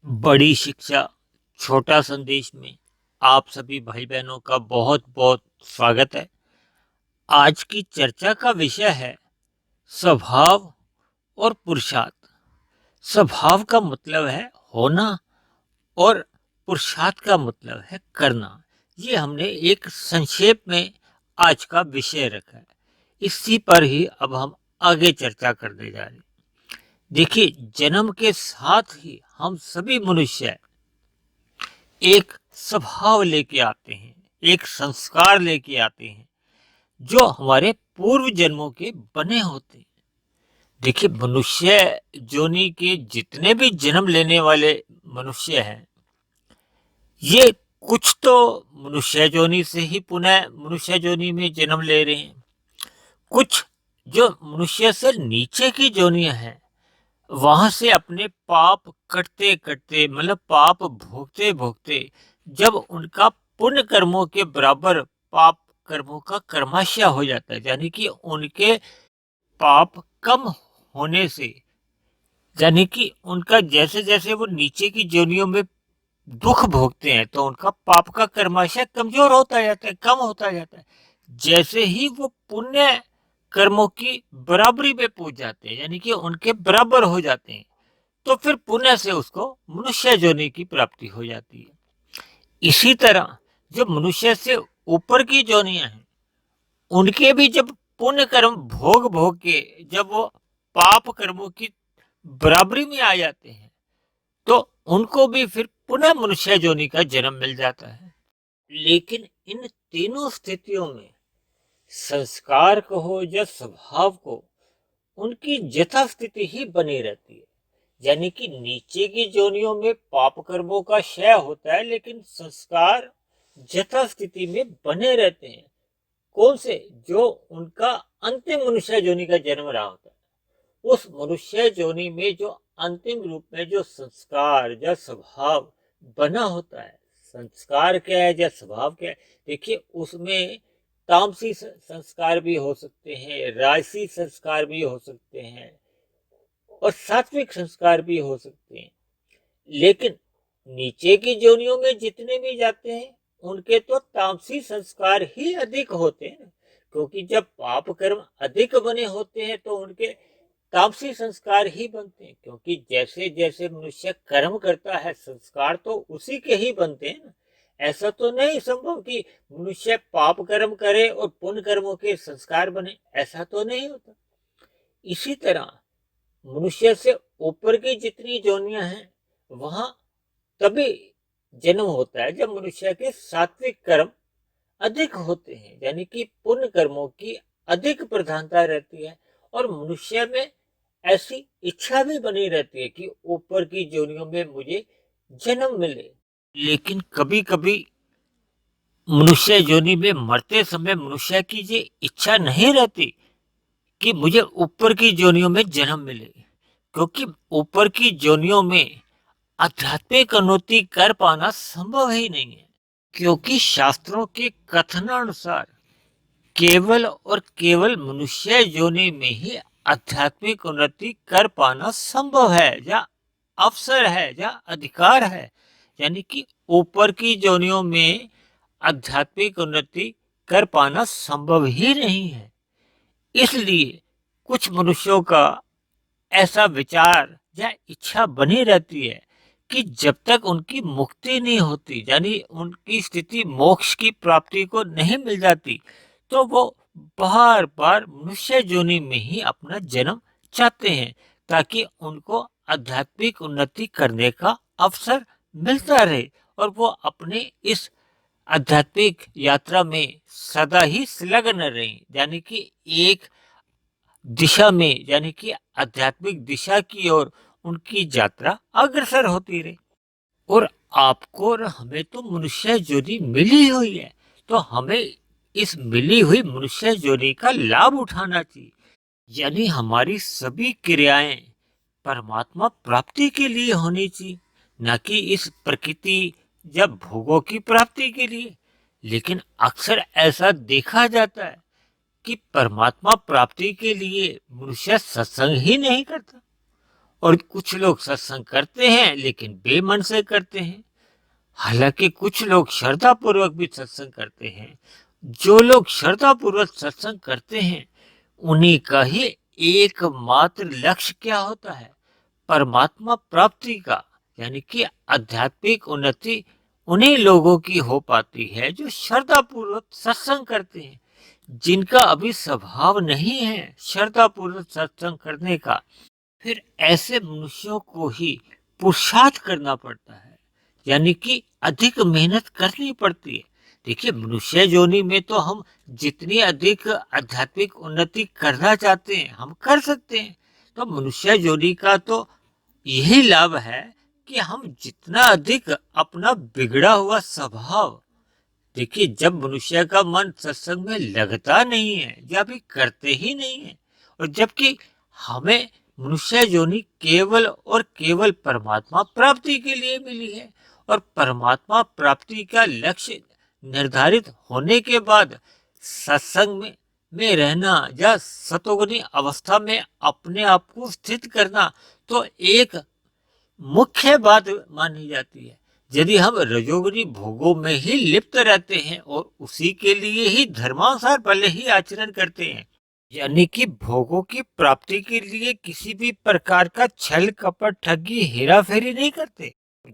बड़ी शिक्षा छोटा संदेश में आप सभी भाई बहनों का बहुत बहुत स्वागत है। आज की चर्चा का विषय है स्वभाव और पुरुषार्थ। स्वभाव का मतलब है होना और पुरुषार्थ का मतलब है करना। ये हमने एक संक्षेप में आज का विषय रखा है। इसी पर ही अब हम आगे चर्चा करने जा रहे हैं। देखिए, जन्म के साथ ही हम सभी मनुष्य एक स्वभाव लेके आते हैं, एक संस्कार लेके आते हैं जो हमारे पूर्व जन्मों के बने होते हैं। देखिए, मनुष्य जोनि के जितने भी जन्म लेने वाले मनुष्य हैं, ये कुछ तो मनुष्य जोनि से ही पुनः मनुष्य जोनि में जन्म ले रहे हैं। कुछ जो मनुष्य से नीचे की जोनियां हैं, वहां से अपने पाप करते करते मतलब पाप भोगते भोगते जब उनका पुण्य कर्मों के बराबर पाप कर्मों का कर्माशय हो जाता है, यानी कि उनके पाप कम होने से, यानी कि उनका जैसे जैसे वो नीचे की जोनियों में दुख भोगते हैं तो उनका पाप का कर्माशय कमजोर होता जाता है, कम होता जाता है। जैसे ही वो पुण्य कर्मों की बराबरी में पहुंच जाते हैं, यानी कि उनके बराबर हो जाते हैं, तो फिर पुण्य से उसको मनुष्य जोनि की प्राप्ति हो जाती है। इसी तरह जो मनुष्य से ऊपर की जोनियां हैं, उनके भी जब पुण्य कर्म भोग भोग के जब वो पाप कर्मों की बराबरी में आ जाते हैं, तो उनको भी फिर पुनः मनुष्य जोनि का जन्म मिल जाता है। लेकिन इन तीनों स्थितियों में संस्कार कहो या स्वभाव को, उनकी यथास्थिति ही बनी रहती है। यानी कि नीचे की जोनियों में पाप कर्मों का क्षय होता है, लेकिन संस्कार यथास्थिति में बने रहते हैं। कौन से? जो उनका अंतिम मनुष्य जोनि का जन्म रहा होता है, उस मनुष्य जोनि में जो अंतिम रूप में जो संस्कार या स्वभाव बना होता है। संस्कार क्या है या स्वभाव क्या है? देखिए, उसमें तामसी संस्कार भी हो सकते हैं, राजसी संस्कार भी हो सकते हैं और सात्विक संस्कार भी हो सकते हैं। लेकिन नीचे की जोनियों में जितने भी जाते हैं, उनके तो तामसी संस्कार ही अधिक होते हैं, क्योंकि जब पाप कर्म अधिक बने होते हैं तो उनके तामसी संस्कार ही बनते हैं। क्योंकि जैसे जैसे मनुष्य कर्म करता है, संस्कार तो उसी के ही बनते हैं ना। ऐसा तो नहीं संभव कि मनुष्य पाप कर्म करे और पुण्य कर्मों के संस्कार बने, ऐसा तो नहीं होता। इसी तरह मनुष्य से ऊपर की जितनी जोनियां हैं, वहां तभी जन्म होता है जब मनुष्य के सात्विक कर्म अधिक होते हैं, यानी कि पुण्य कर्मों की अधिक प्रधानता रहती है और मनुष्य में ऐसी इच्छा भी बनी रहती है कि ऊपर की जोनियों में मुझे जन्म मिले। लेकिन कभी कभी मनुष्य जोनि में मरते समय मनुष्य की ये इच्छा नहीं रहती कि मुझे ऊपर की जोनियों में जन्म मिले, क्योंकि ऊपर की जोनियों में आध्यात्मिक उन्नति कर पाना संभव ही नहीं है। क्योंकि शास्त्रों के कथनानुसार केवल और केवल मनुष्य योनि में ही आध्यात्मिक उन्नति कर पाना संभव है या अवसर है या अधिकार है। यानी कि ऊपर की योनियों में आध्यात्मिक उन्नति कर पाना संभव ही नहीं है। इसलिए कुछ मनुष्यों का ऐसा विचार या इच्छा बनी रहती है कि जब तक उनकी मुक्ति नहीं होती, यानी उनकी स्थिति मोक्ष की प्राप्ति को नहीं मिल जाती, तो वो बार बार मनुष्य योनि में ही अपना जन्म चाहते हैं, ताकि उनको आध्यात्मिक उन्नति करने का अवसर मिलता रहे और वो अपने इस आध्यात्मिक यात्रा में सदा ही संलग्न रहे, यानी कि एक दिशा में, यानी कि आध्यात्मिक दिशा की ओर उनकी यात्रा अग्रसर होती रही। और आपको और हमें तो मनुष्य जोनी मिली हुई है, तो हमें इस मिली हुई मनुष्य जोनी का लाभ उठाना चाहिए। यानी हमारी सभी क्रियाएं परमात्मा प्राप्ति के लिए होनी चाहिए, न कि इस प्रकृति या भोगों की प्राप्ति के लिए। लेकिन अक्सर ऐसा देखा जाता है कि परमात्मा प्राप्ति के लिए मनुष्य सत्संग ही नहीं करता और कुछ लोग सत्संग करते हैं लेकिन बेमन से करते हैं। हालांकि कुछ लोग श्रद्धा पूर्वक भी सत्संग करते हैं। जो लोग श्रद्धा पूर्वक सत्संग करते हैं उन्हीं का ही एकमात्र लक्ष्य क्या होता है? परमात्मा प्राप्ति का, यानी कि आध्यात्मिक उन्नति उन्हीं लोगों की हो पाती है जो श्रद्धा पूर्वक सत्संग करते हैं। जिनका अभी स्वभाव नहीं है श्रद्धा पूर्वक सत्संग करने का, फिर ऐसे मनुष्यों को ही पुरुषार्थ करना पड़ता है, यानी कि अधिक मेहनत करनी पड़ती है। देखिए, मनुष्य योनि में तो हम जितनी अधिक आध्यात्मिक उन्नति करना चाहते हैं हम कर सकते हैं। तो मनुष्य योनि का तो यही लाभ है कि हम जितना अधिक अपना बिगड़ा हुआ स्वभाव, देखिए जब मनुष्य का मन सत्संग में लगता नहीं है या भी करते ही नहीं है, और जबकि हमें मनुष्य योनि केवल और केवल परमात्मा प्राप्ति के लिए मिली है, और परमात्मा प्राप्ति का लक्ष्य निर्धारित होने के बाद सत्संग में रहना या सतोगुनी अवस्था में अपने आप को स्थित करना तो एक मुख्य बात मानी जाती है। यदि हम रजोगुनी भोगों में ही लिप्त रहते हैं और उसी के लिए ही धर्मानुसार भले ही आचरण करते हैं, यानी कि भोगों की प्राप्ति के लिए किसी भी प्रकार का छल कपट ठगी हेरा फेरी नहीं करते,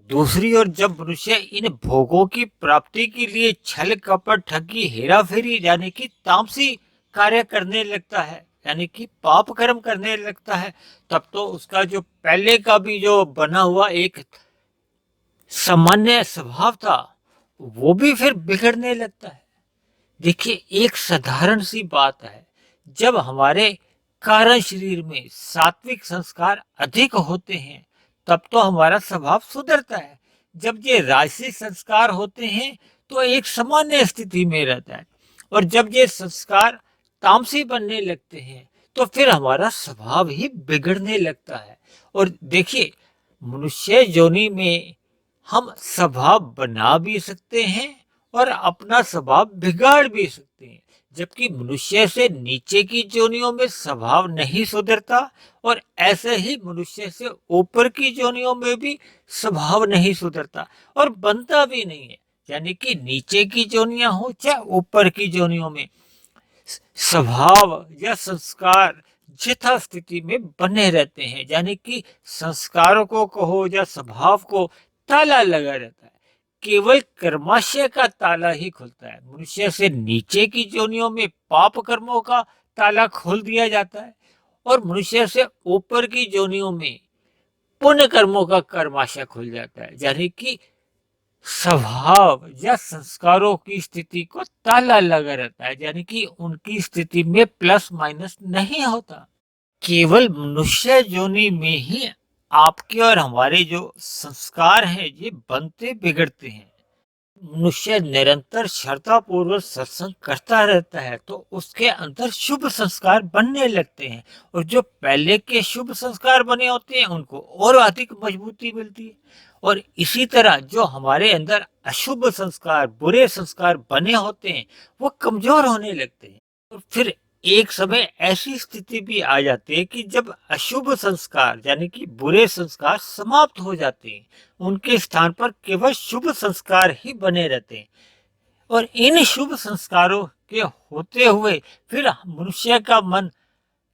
दूसरी ओर जब मनुष्य इन भोगों की प्राप्ति के लिए छल कपट ठगी हेरा फेरी यानी कि तामसी कार्य करने लगता है, यानी कि पाप कर्म करने लगता है, तब तो उसका जो पहले का भी जो बना हुआ एक सामान्य स्वभाव था वो भी फिर बिगड़ने लगता है। देखिए, एक साधारण सी बात है, जब हमारे कारण शरीर में सात्विक संस्कार अधिक होते हैं तब तो हमारा स्वभाव सुधरता है। जब ये राजसिक संस्कार होते हैं तो एक सामान्य स्थिति में रहता है, और जब ये संस्कार तामसी बनने लगते हैं तो फिर हमारा स्वभाव ही बिगड़ने लगता है। और देखिए, मनुष्य योनि में हम स्वभाव बना भी सकते हैं और अपना स्वभाव बिगाड़ भी सकते हैं, जबकि मनुष्य से नीचे की योनियों में स्वभाव नहीं सुधरता और ऐसे ही मनुष्य से ऊपर की योनियों में भी स्वभाव नहीं सुधरता और बनता भी नहीं है। यानी कि नीचे की योनियां हो चाहे ऊपर की योनियों में स्वभाव या संस्कार यथा स्थिति में बने रहते हैं, यानी कि संस्कारों को कहो या स्वभाव को ताला लगा रहता है। केवल कर्माशय का ताला ही खुलता है। मनुष्य से नीचे की योनियों में पाप कर्मों का ताला खोल दिया जाता है और मनुष्य से ऊपर की योनियों में पुण्य कर्मों का कर्माशय खुल जाता है, यानी कि स्वभाव या संस्कारों की स्थिति को ताला लगा रहता है, यानी कि उनकी स्थिति में प्लस माइनस नहीं होता। केवल मनुष्य योनि में ही आपके और हमारे जो संस्कार हैं ये बनते बिगड़ते हैं। मनुष्य निरंतर श्रद्धा पूर्वक सत्संग करता रहता है तो उसके अंदर शुभ संस्कार बनने लगते हैं, और जो पहले के शुभ संस्कार बने होते हैं उनको और अधिक मजबूती मिलती है, और इसी तरह जो हमारे अंदर अशुभ संस्कार बुरे संस्कार बने होते हैं वो कमजोर होने लगते हैं। और फिर एक समय ऐसी स्थिति भी आ जाती है कि जब अशुभ संस्कार यानी कि बुरे संस्कार समाप्त हो जाते हैं, उनके स्थान पर केवल शुभ संस्कार ही बने रहते हैं, और इन शुभ संस्कारों के होते हुए फिर मनुष्य का मन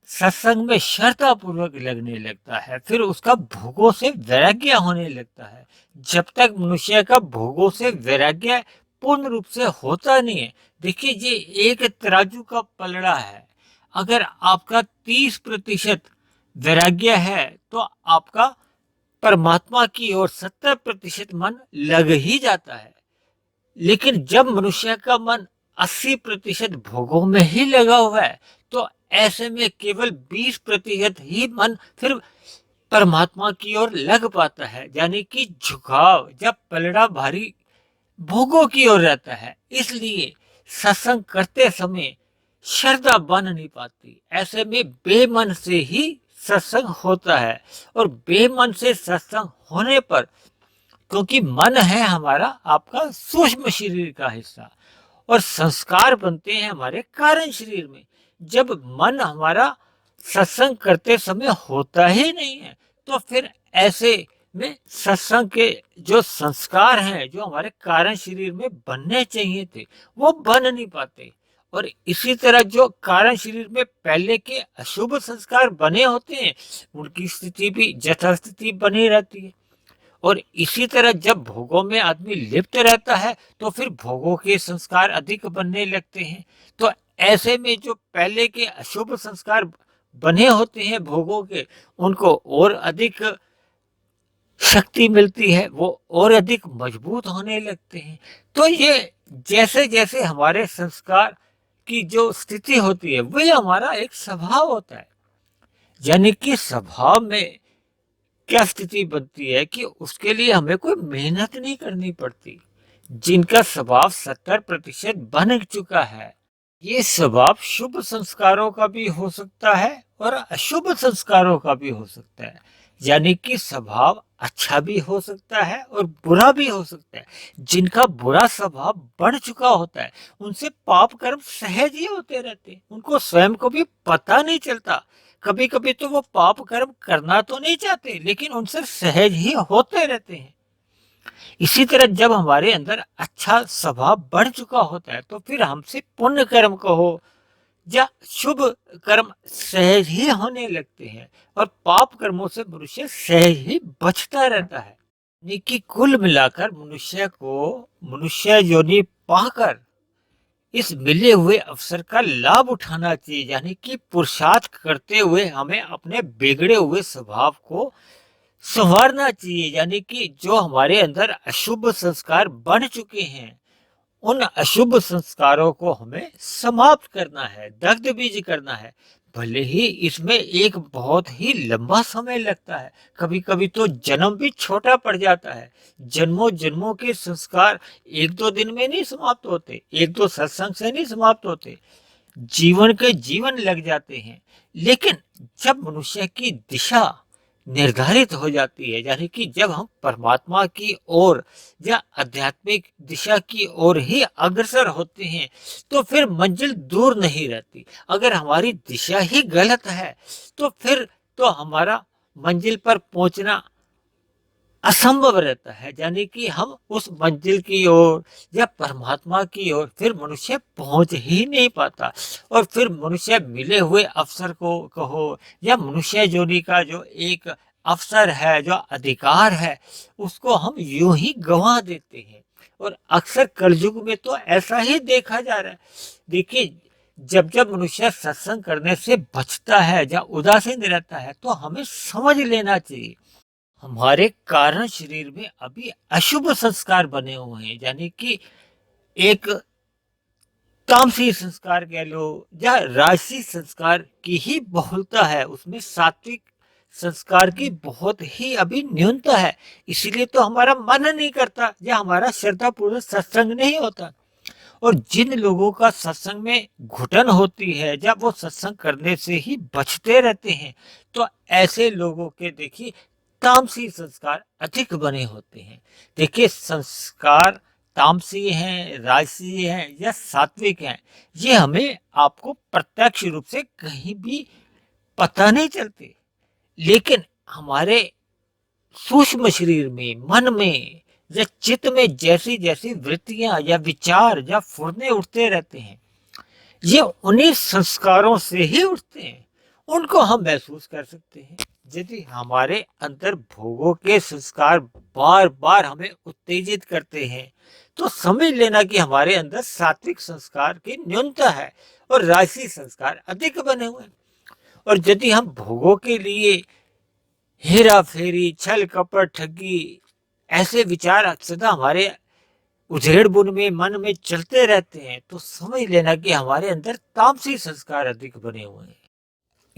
सत्संग में श्रद्धा पूर्वक लगने लगता है, फिर उसका भोगों से वैराग्य होने लगता है। जब तक मनुष्य का भोगों से वैराग्य पूर्ण रूप से होता नहीं है, देखिए ये एक तराजू का पलड़ा है, अगर आपका 30% वैराग्य है तो आपका परमात्मा की ओर 70% मन लग ही जाता है। लेकिन जब मनुष्य का मन 80% भोगों में ही लगा हुआ है तो ऐसे में केवल 20% ही मन फिर परमात्मा की ओर लग पाता है, यानी कि झुकाव जब पलड़ा भारी भोगों की ओर रहता है, इसलिए सत्संग करते समय श्रद्धा बन नहीं पाती। ऐसे में बेमन से ही सत्संग होता है, और बेमन से सत्संग होने पर, क्योंकि मन है हमारा आपका सूक्ष्म शरीर का हिस्सा और संस्कार बनते हैं हमारे कारण शरीर में, जब मन हमारा सत्संग करते समय होता ही नहीं है तो फिर ऐसे में सत्संग के जो संस्कार हैं, जो हमारे कारण शरीर में बनने चाहिए थे, वो बन नहीं पाते। और इसी तरह जो कारण शरीर में पहले के अशुभ संस्कार बने होते हैं, उनकी स्थिति भी यथास्थिति बनी रहती है। और इसी तरह जब भोगों में आदमी लिप्त रहता है, तो फिर भोगों के संस्कार अधिक बनने लगते हैं। तो ऐसे में जो पहले के अशुभ संस्कार बने होते हैं भोगों के, उनको और अधिक शक्ति मिलती है, वो और अधिक मजबूत होने लगते हैं। तो ये जैसे जैसे हमारे संस्कार की जो स्थिति होती है, वही हमारा एक स्वभाव होता है। यानी कि स्वभाव में क्या स्थिति बनती है कि उसके लिए हमें कोई मेहनत नहीं करनी पड़ती। जिनका स्वभाव 70% बन चुका है, ये स्वभाव शुभ संस्कारों का भी हो सकता है और अशुभ संस्कारों का भी हो सकता है। यानी कि स्वभाव अच्छा भी हो सकता है और बुरा भी हो सकता है। जिनका बुरा स्वभाव बढ़ चुका होता है, उनसे पाप कर्म सहज ही होते रहते हैं, उनको स्वयं को भी पता नहीं चलता। कभी कभी तो वो पाप कर्म करना तो नहीं चाहते, लेकिन उनसे सहज ही होते रहते हैं। इसी तरह जब हमारे अंदर अच्छा स्वभाव बढ़ चुका होता है, तो फिर हमसे पुण्य कर्म कहो या शुभ कर्म सहज ही होने लगते हैं, और पाप कर्मों से मनुष्य सहज ही बचता रहता है। यानी कि कुल मिलाकर मनुष्य को मनुष्य योनि पाकर इस मिले हुए अवसर का लाभ उठाना चाहिए। यानी कि पुरुषार्थ करते हुए हमें अपने बिगड़े हुए स्वभाव को संवारना चाहिए। यानी कि जो हमारे अंदर अशुभ संस्कार बन चुके हैं, उन अशुभ संस्कारों को हमें समाप्त करना है, दग्ध बीज करना है। भले ही इसमें एक बहुत ही लंबा समय लगता है, कभी कभी तो जन्म भी छोटा पड़ जाता है। जन्मों जन्मों के संस्कार एक दो दिन में नहीं समाप्त होते, एक दो सत्संग से नहीं समाप्त होते, जीवन के जीवन लग जाते हैं। लेकिन जब मनुष्य की दिशा निर्धारित हो जाती है, यानी कि जब हम परमात्मा की ओर या आध्यात्मिक दिशा की ओर ही अग्रसर होते हैं, तो फिर मंजिल दूर नहीं रहती। अगर हमारी दिशा ही गलत है, तो फिर तो हमारा मंजिल पर पहुंचना असंभव रहता है। यानी कि हम उस मंजिल की ओर या परमात्मा की ओर फिर मनुष्य पहुंच ही नहीं पाता। और फिर मनुष्य मिले हुए अवसर को कहो या मनुष्य योनि का जो एक अवसर है, जो अधिकार है, उसको हम यूं ही गंवा देते हैं। और अक्सर कलयुग में तो ऐसा ही देखा जा रहा है। देखिए, जब जब मनुष्य सत्संग करने से बचता है या उदासीन रहता है, तो हमें समझ लेना चाहिए हमारे कारण शरीर में अभी अशुभ संस्कार बने हुए हैं। यानी कि एक तामसी संस्कार कह लो या राजसी संस्कार की ही बहुलता है, उसमें सात्विक संस्कार की बहुत ही अभी न्यूनता है। इसीलिए तो हमारा मन नहीं करता या हमारा श्रद्धा पूर्वक सत्संग नहीं होता। और जिन लोगों का सत्संग में घुटन होती है, जब वो सत्संग करने से ही बचते रहते हैं, तो ऐसे लोगों के देखिए तामसी संस्कार अधिक बने होते हैं। देखिए, संस्कार तामसी हैं, राजसी हैं या सात्विक हैं, ये हमें आपको प्रत्यक्ष रूप से कहीं भी पता नहीं चलते। लेकिन हमारे सूक्ष्म शरीर में, मन में या चित्त में जैसी जैसी वृत्तियां या विचार या फुरने उठते रहते हैं, ये उन्हीं संस्कारों से ही उठते हैं। उनको हम महसूस कर सकते हैं। यदि हमारे अंदर भोगों के संस्कार बार बार हमें उत्तेजित करते हैं, तो समझ लेना कि हमारे अंदर सात्विक संस्कार की न्यूनता है और राजसी संस्कार अधिक बने हुए हैं। और यदि हम भोगों के लिए हेरा फेरी, छल कपट, ठगी, ऐसे विचार सदा हमारे उधेड़ बुन में, मन में चलते रहते हैं, तो समझ लेना कि हमारे अंदर तामसी संस्कार अधिक बने हुए हैं।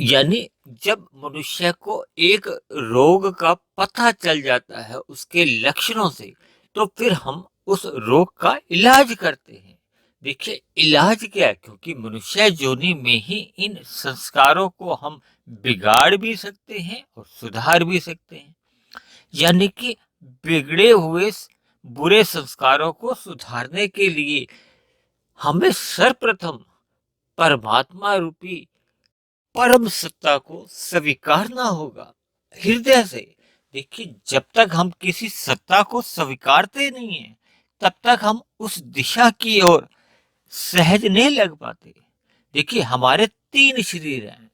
यानी जब मनुष्य को एक रोग का पता चल जाता है उसके लक्षणों से, तो फिर हम उस रोग का इलाज करते हैं। देखिए, इलाज क्या है, क्योंकि मनुष्य योनि में ही इन संस्कारों को हम बिगाड़ भी सकते हैं और सुधार भी सकते हैं। यानी कि बिगड़े हुए बुरे संस्कारों को सुधारने के लिए हमें सर्वप्रथम परमात्मा रूपी परम सत्ता को स्वीकारना होगा। हृदय से। देखिए, जब तक हम किसी सत्ता को स्वीकारते नहीं है, तब तक हम उस दिशा की ओर सहज नहीं लग पाते। देखिए, हमारे तीन शरीर हैं,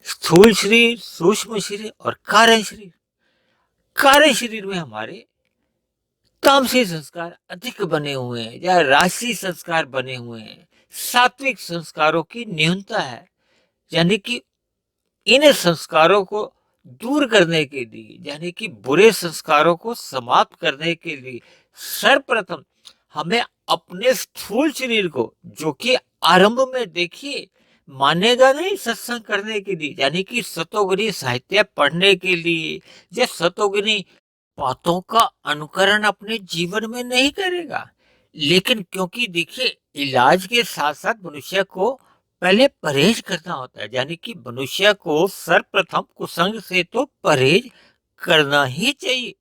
स्थूल शरीर, सूक्ष्म शरीर और कारण शरीर। कार्य शरीर में हमारे तामसी संस्कार अधिक बने हुए हैं या राशि संस्कार बने हुए हैं। सात्विक संस्कारों की न्यूनता है, यानी कि इन संस्कारों को दूर करने के लिए, यानी कि बुरे संस्कारों को समाप्त करने के लिए सर्वप्रथम हमें अपने स्थूल शरीर को, जो कि आरंभ में देखिए मानेगा नहीं सत्संग करने के लिए, यानी कि सतोगुनी साहित्य पढ़ने के लिए या सतोगुनी बातों का अनुकरण अपने जीवन में नहीं करेगा। लेकिन क्योंकि देखिए, इलाज के साथ साथ मनुष्य को पहले परहेज करना होता है, यानी कि मनुष्य को सर्वप्रथम कुसंग से तो परहेज करना ही चाहिए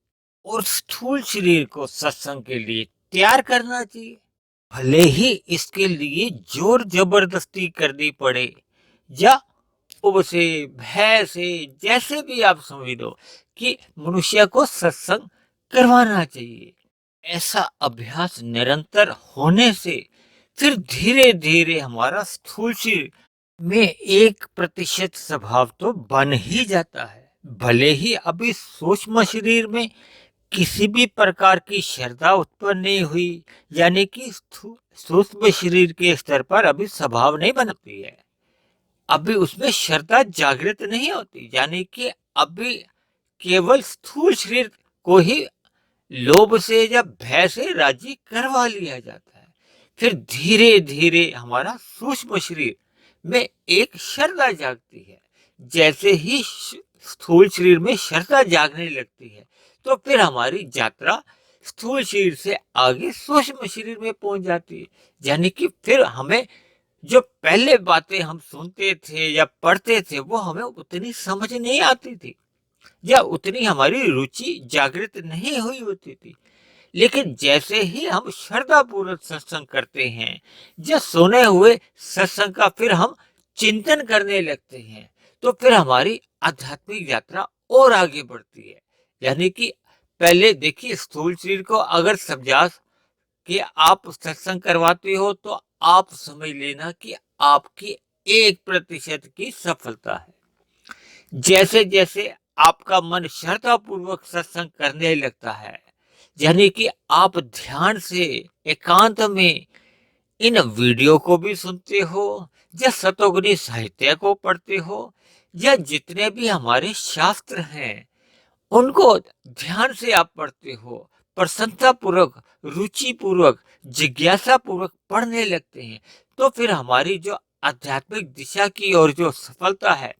और स्थूल शरीर को सत्संग के लिए तैयार करना चाहिए। भले ही इसके लिए जोर जबरदस्ती करनी पड़े या उबसे, भय से, जैसे भी आप समझ लो कि मनुष्य को सत्संग करवाना चाहिए। ऐसा अभ्यास निरंतर होने से फिर धीरे धीरे हमारा स्थूल शरीर में 1% स्वभाव तो बन ही जाता है। भले ही अभी सूक्ष्म शरीर में किसी भी प्रकार की श्रद्धा उत्पन्न नहीं हुई, यानी कि सूक्ष्म शरीर के स्तर पर अभी स्वभाव नहीं बनती है, अभी उसमें श्रद्धा जागृत नहीं होती, यानी कि अभी केवल स्थूल शरीर को ही लोभ से या भय से राजी करवा लिया जाता है। फिर धीरे धीरे हमारा सूक्ष्म शरीर में एक श्रद्धा जागती है। जैसे ही स्थूल शरीर में श्रद्धा जागने लगती है, तो फिर हमारी यात्रा स्थूल शरीर से आगे सूक्ष्म शरीर में पहुंच जाती है। यानी कि फिर हमें जो पहले बातें हम सुनते थे या पढ़ते थे, वो हमें उतनी समझ नहीं आती थी या उतनी हमारी रुचि जागृत नहीं हुई होती थी। लेकिन जैसे ही हम श्रद्धा पूर्वक सत्संग करते हैं या सुने हुए सत्संग का फिर हम चिंतन करने लगते हैं, तो फिर हमारी आध्यात्मिक यात्रा और आगे बढ़ती है। यानी कि पहले देखिए, स्थूल शरीर को अगर समझा कि आप सत्संग करवाते हो, तो आप समझ लेना कि आपकी 1% की सफलता है। जैसे जैसे आपका मन श्रद्धा पूर्वक सत्संग करने लगता है, यानी कि आप ध्यान से एकांत में इन वीडियो को भी सुनते हो या सतोगुनी साहित्य को पढ़ते हो या जितने भी हमारे शास्त्र हैं उनको ध्यान से आप पढ़ते हो, प्रसन्नता पूर्वक, रुचि पूर्वक, जिज्ञासा पूर्वक पढ़ने लगते हैं, तो फिर हमारी जो आध्यात्मिक दिशा की ओर जो सफलता है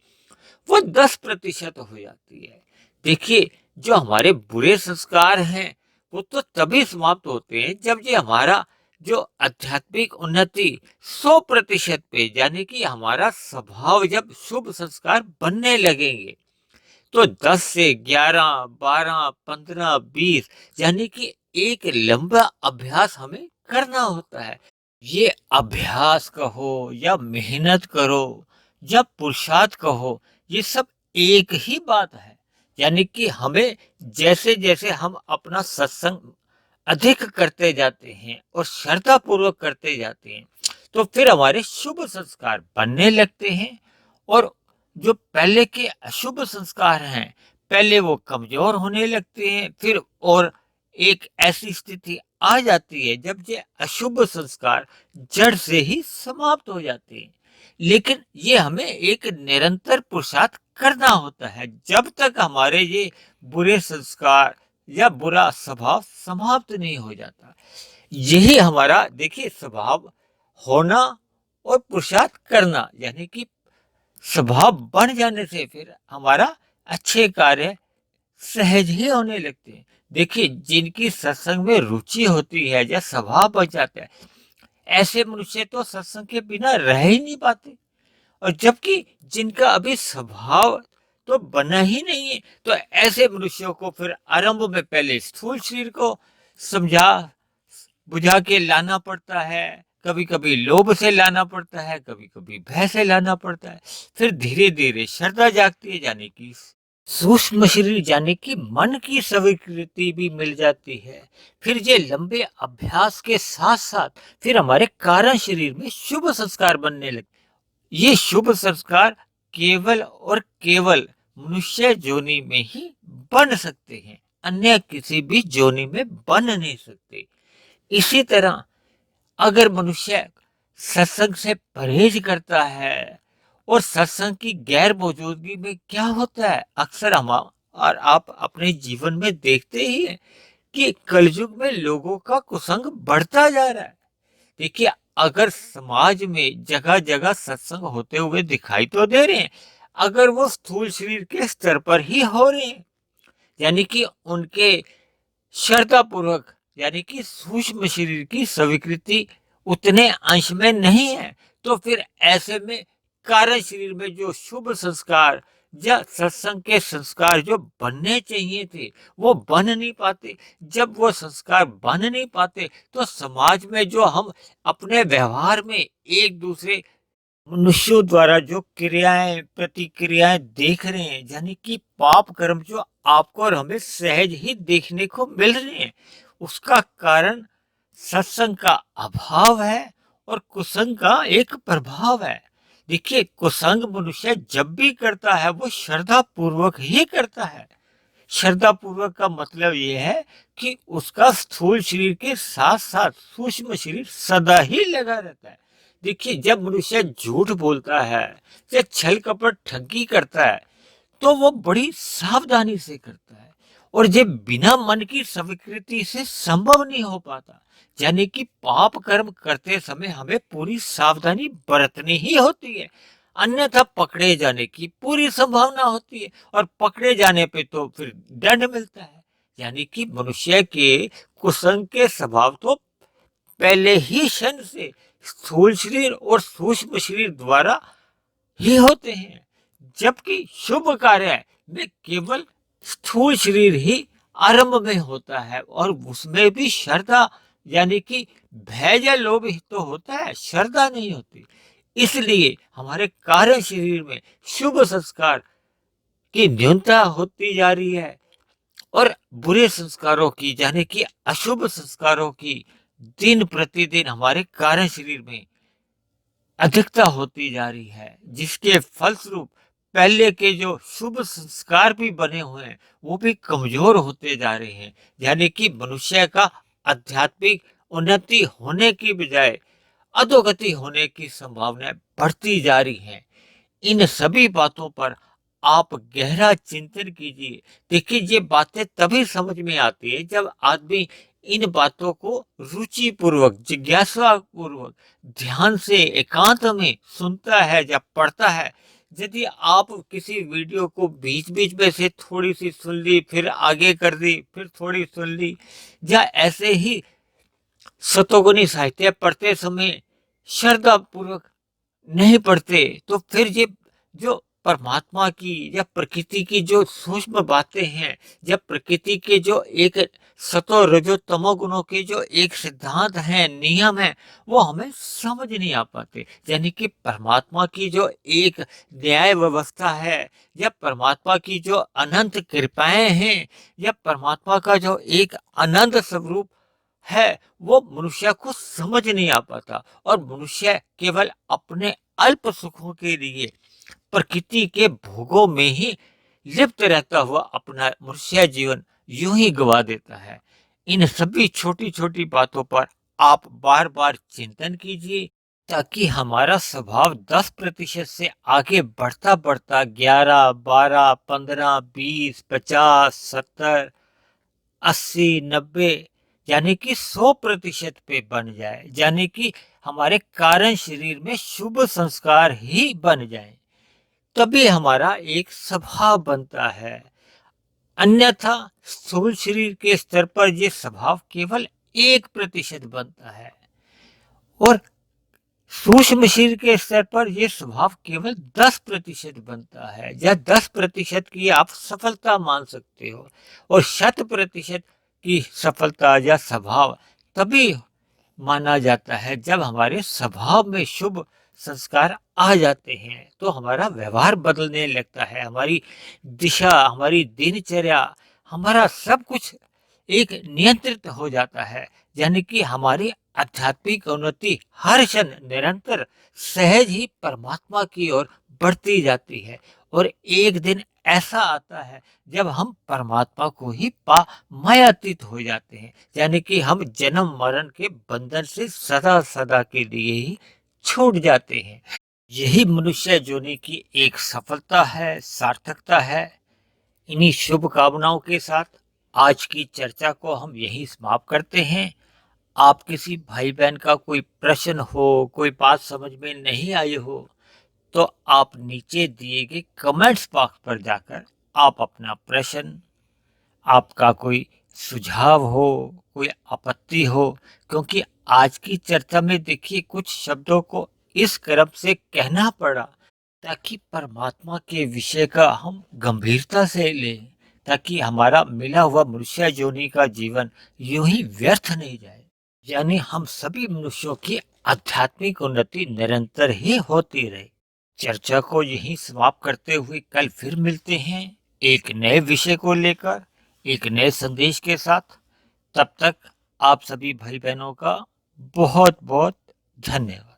वो 10% हो जाती है। देखिए, जो हमारे बुरे संस्कार हैं वो तो तभी समाप्त होते हैं जब ये हमारा जो आध्यात्मिक उन्नति 100% पे, यानी कि हमारा स्वभाव जब शुभ संस्कार बनने लगेंगे, तो 10 से 11, 12, 15, 20, यानी कि एक लंबा अभ्यास हमें करना होता है। ये अभ्यास कहो या मेहनत करो या पुरुषार्थ कहो, ये सब एक ही बात है। यानी कि हमें जैसे जैसे हम अपना सत्संग अधिक करते जाते हैं और श्रद्धा पूर्वक करते जाते हैं, तो फिर हमारे शुभ संस्कार बनने लगते हैं और जो पहले के अशुभ संस्कार हैं, पहले वो कमजोर होने लगते हैं। फिर और एक ऐसी स्थिति आ जाती है जब ये अशुभ संस्कार जड़ से ही समाप्त हो जाते हैं। लेकिन ये हमें एक निरंतर पुरुषार्थ करना होता है जब तक हमारे ये बुरे संस्कार या बुरा स्वभाव समाप्त नहीं हो जाता। यही हमारा देखिए स्वभाव होना और पुरुषार्थ करना, यानी कि स्वभाव बन जाने से फिर हमारा अच्छे कार्य सहज ही होने लगते हैं। देखिए, जिनकी सत्संग में रुचि होती है या स्वभाव बन जाता है, ऐसे मनुष्य तो सत्संग के बिना रह ही नहीं पाते। और जबकि जिनका अभी स्वभाव तो बना ही नहीं है, तो ऐसे मनुष्यों को फिर आरंभ में पहले स्थूल शरीर को समझा बुझा के लाना पड़ता है, कभी कभी लोभ से लाना पड़ता है, कभी कभी भय से लाना पड़ता है। फिर धीरे धीरे श्रद्धा जागती है, यानी कि सूक्ष्म शरीर यानी कि मन की स्वीकृति भी मिल जाती है। फिर ये लंबे अभ्यास के साथ साथ फिर हमारे कारण शरीर में शुभ संस्कार बनने लगते। ये शुभ संस्कार केवल और केवल मनुष्य योनि में ही बन सकते हैं, अन्य किसी भी योनि में बन नहीं सकते। इसी तरह अगर मनुष्य सत्संग से परहेज करता है, और सत्संग की गैर मौजूदगी में क्या होता है, अक्सर हम और आप अपने जीवन में देखते ही हैं कि कलयुग में लोगों का कुसंग बढ़ता जा रहा है। देखिए, अगर समाज में जगह जगह सत्संग होते हुए दिखाई तो दे रहे हैं, अगर वो स्थूल शरीर के स्तर पर ही हो रहे हैं, यानी कि उनके श्रद्धा पूर्वक यानी कि सूक्ष्म शरीर की स्वीकृति उतने अंश में नहीं है, तो फिर ऐसे में कारण शरीर में जो शुभ संस्कार या सत्संग के संस्कार जो बनने चाहिए थे, वो बन नहीं पाते। जब वो संस्कार बन नहीं पाते, तो समाज में जो हम अपने व्यवहार में एक दूसरे मनुष्यों द्वारा जो क्रियाएं प्रतिक्रियाएं देख रहे हैं, यानी कि पाप कर्म जो आपको और हमें सहज ही देखने को मिल रहे हैं, उसका कारण सत्संग का अभाव है और कुसंग का एक प्रभाव है। देखिए, कुसंग मनुष्य जब भी करता है वो श्रद्धा पूर्वक ही करता है। श्रद्धा पूर्वक का मतलब यह है कि उसका स्थूल शरीर के साथ साथ सूक्ष्म शरीर सदा ही लगा रहता है। देखिए, जब मनुष्य झूठ बोलता है या छल कपट ठगी करता है, तो वो बड़ी सावधानी से करता है, और ये बिना मन की स्वीकृति से संभव नहीं हो पाता। यानी कि पाप कर्म करते समय हमें पूरी सावधानी बरतनी ही होती है, अन्यथा पकड़े जाने की पूरी संभावना होती है, और पकड़े जाने पे तो फिर दंड मिलता है। यानी कि मनुष्य के कुसंग के स्वभाव तो पहले ही क्षण से स्थूल शरीर और सूक्ष्म शरीर द्वारा ही होते हैं, जबकि शुभ कार्य में केवल स्थूल शरीर ही आरंभ में होता है, और उसमें भी श्रद्धा यानी कि भय या लोभ ही तो होता है, श्रद्धा नहीं होती। इसलिए हमारे कार्य शरीर में शुभ संस्कार की न्यूनता होती जा रही है, और बुरे संस्कारों की यानी कि अशुभ संस्कारों की दिन प्रतिदिन हमारे कार्य शरीर में अधिकता होती जा रही है, जिसके फलस्वरूप पहले के जो शुभ संस्कार भी बने हुए हैं वो भी कमजोर होते जा रहे हैं। यानी कि मनुष्य का आध्यात्मिक उन्नति होने की बजाय अधोगति होने की संभावनाएं बढ़ती जा रही हैं। इन सभी बातों पर आप गहरा चिंतन कीजिए। देखिए, ये बातें तभी समझ में आती है जब आदमी इन बातों को रुचि पूर्वक जिज्ञासा पूर्वक ध्यान से एकांत में सुनता है या पढ़ता है। यदि आप किसी वीडियो को बीच बीच में से थोड़ी सी सुन ली, फिर आगे कर दी, फिर थोड़ी सुन ली, या ऐसे ही सतोगुनी साहित्य पढ़ते समय श्रद्धा पूर्वक नहीं पढ़ते, तो फिर ये जो परमात्मा की या प्रकृति की जो सूक्ष्म बातें हैं, या प्रकृति के जो एक सतो रजो तमो गुणों के जो एक सिद्धांत हैं, नियम हैं, वो हमें समझ नहीं आ पाते। यानी कि परमात्मा की जो एक न्याय व्यवस्था है, या परमात्मा की जो अनंत कृपाएं हैं, या परमात्मा का जो एक अनंत स्वरूप है, वो मनुष्य को समझ नहीं आ पाता, और मनुष्य केवल अपने अल्प सुखों के लिए प्रकृति के भोगों में ही लिप्त रहता हुआ अपना मनुष्य जीवन यूं ही गवा देता है। इन सभी छोटी छोटी बातों पर आप बार बार चिंतन कीजिए, ताकि हमारा स्वभाव 10% से आगे बढ़ता बढ़ता 11, 12, 15, 20, 50, 70, 80, 90 यानी कि 100% पे बन जाए। यानी कि हमारे कारण शरीर में शुभ संस्कार ही बन जाए, तभी हमारा एक स्वभाव बनता है। अन्यथा स्थूल शरीर के स्तर पर यह स्वभाव केवल 1% बनता है, और सूक्ष्म शरीर के स्तर पर यह स्वभाव केवल 10% बनता है, या 10% की आप सफलता मान सकते हो। और 100% की सफलता या स्वभाव तभी माना जाता है जब हमारे स्वभाव में शुभ संस्कार आ जाते हैं तो हमारा व्यवहार बदलने लगता है, हमारी दिशा, हमारी दिनचर्या, हमारा सब कुछ एक नियंत्रित हो जाता है। यानी कि हमारी आध्यात्मिक उन्नति हर क्षण निरंतर सहज ही परमात्मा की ओर बढ़ती जाती है। और एक दिन ऐसा आता है जब हम परमात्मा को ही पा मायातीत हो जाते हैं, यानी कि हम जन्म मरण के बंधन से सदा सदा के लिए ही छूट जाते हैं। यही मनुष्य जोनि की एक सफलता है, सार्थकता है। इन्हीं शुभ कामनाओं के साथ आज की चर्चा को हम यही समाप्त करते हैं। आप किसी भाई बहन का कोई प्रश्न हो, कोई बात समझ में नहीं आई हो, तो आप नीचे दिए गए कमेंट्स बॉक्स पर जाकर आप अपना प्रश्न, आपका कोई सुझाव हो, कोई आपत्ति हो, क्योंकि आज की चर्चा में देखिए कुछ शब्दों को इस क्रम से कहना पड़ा ताकि परमात्मा के विषय का हम गंभीरता से लें, ताकि हमारा मिला हुआ मनुष्य योनि का जीवन यूं ही व्यर्थ नहीं जाए। यानी हम सभी मनुष्यों की आध्यात्मिक उन्नति निरंतर ही होती रहे। चर्चा को यहीं समाप्त करते हुए कल फिर मिलते हैं एक नए विषय को लेकर, एक नए संदेश के साथ। तब तक आप सभी भाई बहनों का बहुत बहुत धन्यवाद।